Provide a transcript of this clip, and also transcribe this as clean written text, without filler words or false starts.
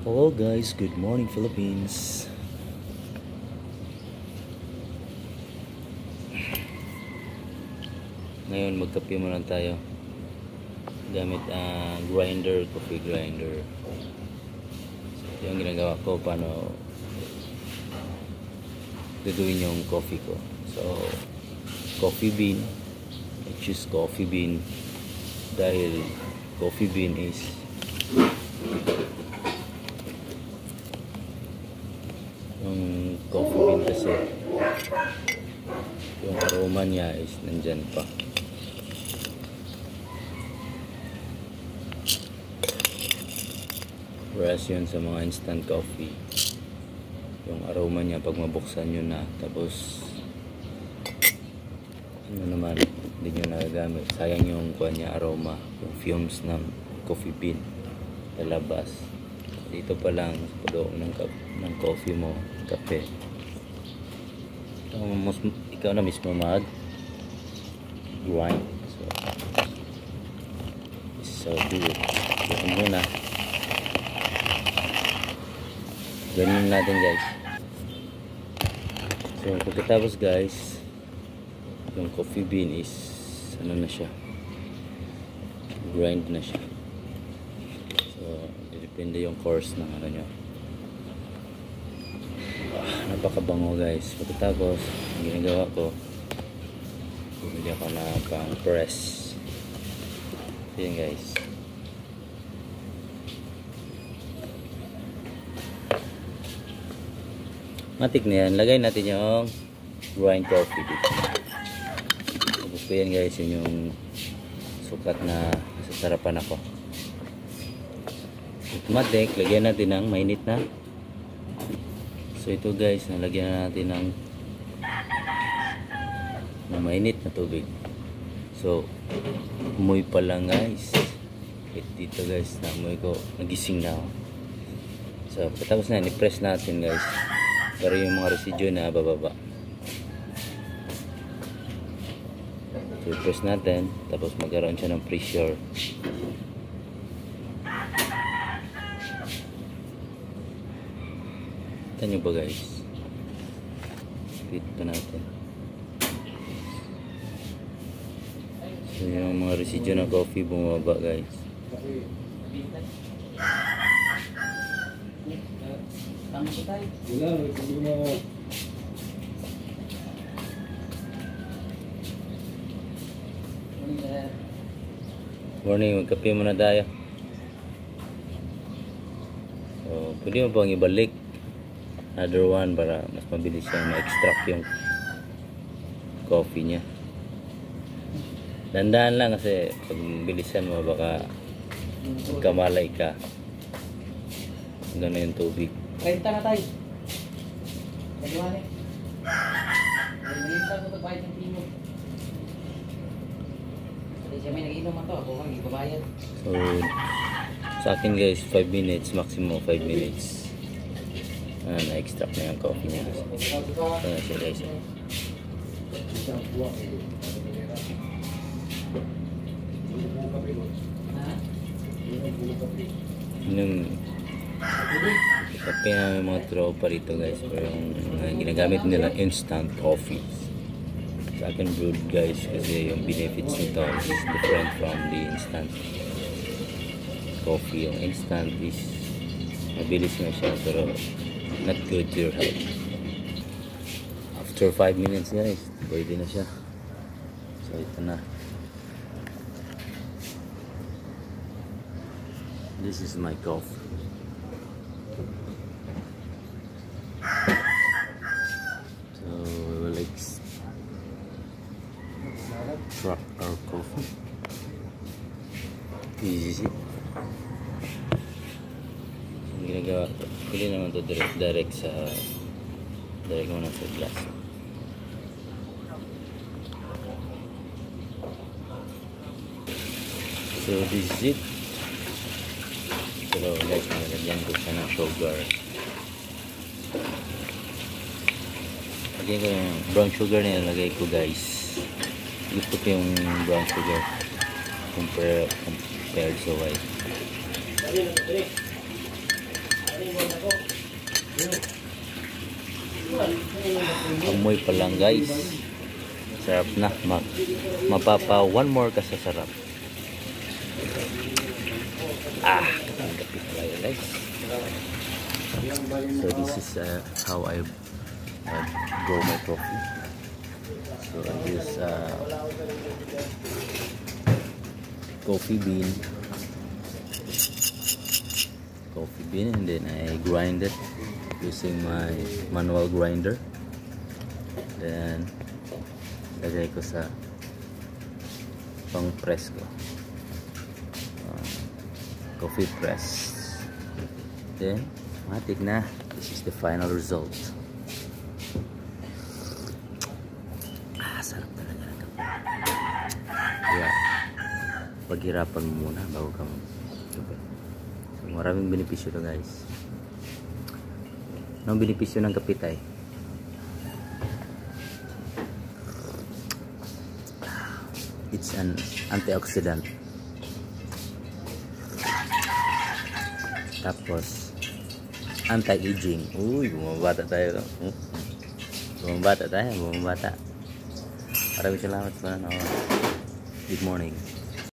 Hello guys, good morning Philippines. Ngayon magkape muna tayo gamit ang coffee grinder. So, ito yung ginagawa ko paano gagawin yung coffee ko. So, coffee bean. I choose coffee bean dahil coffee bean is yung coffee bean kasi yung aroma niya is nandyan pa. Whereas yun sa mga instant coffee, yung aroma niya pag mabuksan nyo na, tapos ano naman, hindi nyo nagagamit, sayang yung kuha niya aroma, yung fumes ng coffee bean lalabas. Dito pa lang sa loob ng coffee mo, kape. Ikaw na mismo mag grind. So this is how do it. Ganun muna. Ganun natin guys. So pagkatapos guys, yung coffee bean is ano na siya, grind na siya. So depende yung course ng ano nyo. Napakabango guys. Pagkatapos ang ginagawa ko, bumili ako na pang press. So yun guys, matik na yan. Lagay natin yung grind coffee dito. Tapos ko yan guys, yun yung sukat na sasarapan ako. Automatic, lagyan natin ng mainit na. So ito guys, nalagyan na natin ng mainit na tubig. So umuy pa lang guys. Dito guys, namuy ko, nagising na ako. So pagkatapos na, i-press natin guys, para yung mga residue na bababa. So i-press natin, tapos magkaroon siya ng pressure. Kita nyo ba guys? Dito natin. So yung mga residue ng coffee bumaba guys. Morning, magkape muna tayo. So pwede mo bang ibalik another one para mas mabilis siya ma-extract yung coffee niya. Dandahan lang kasi pag bilisan mo baka magkamalay ka. Gano'n yung tubig. 30 na tayo. Gano'n eh. Nalisa ko pagbayad ng timo. Kasi siya may nag-inom ito. Ako kang ibabayad. So sa akin guys, 5 minutes, maximum 5 minutes. Na-extract na yung coffee niya. Ayan siya guys. Yung kape na yung mga tropa rito guys, pero yung ginagamit nila instant coffee. Sa akin brewed guys, kasi yung benefits nito is different from the instant coffee. Yung instant is mabilis nga siya, pero not good to your health. After 5 minutes guys, pwede na siya. So ito na. This is my coffee. So we will extract our coffee. Easy. Ang ginagawa ko, pwede naman ito direct mo na sa glass. So this is it. Pero guys, nalagyan ko siya ng sugar. Lagyan ko yung brown sugar na nilagay ko guys. Gusto ko yung brown sugar compared sa white. Amoy pa lang guys. Sarap na. Mapapa one more ka sa sarap. Ang kapit tayo guys. So this is how I grow my coffee. So I use coffee bean and then I grind it using my manual grinder. Then lagay ko sa pang press ko, coffee press. Then matik na. This is the final result. Sarap talaga ng kape. Kaya paghirapan mo muna bago ka kape. So, maraming benepisyo to guys. Anong benepisyo ng kape tayo? It's an antioxidant. Tapos anti-aging. Uy, bumabata tayo. Bumabata tayo. Maraming salamat sa panonood. Good morning.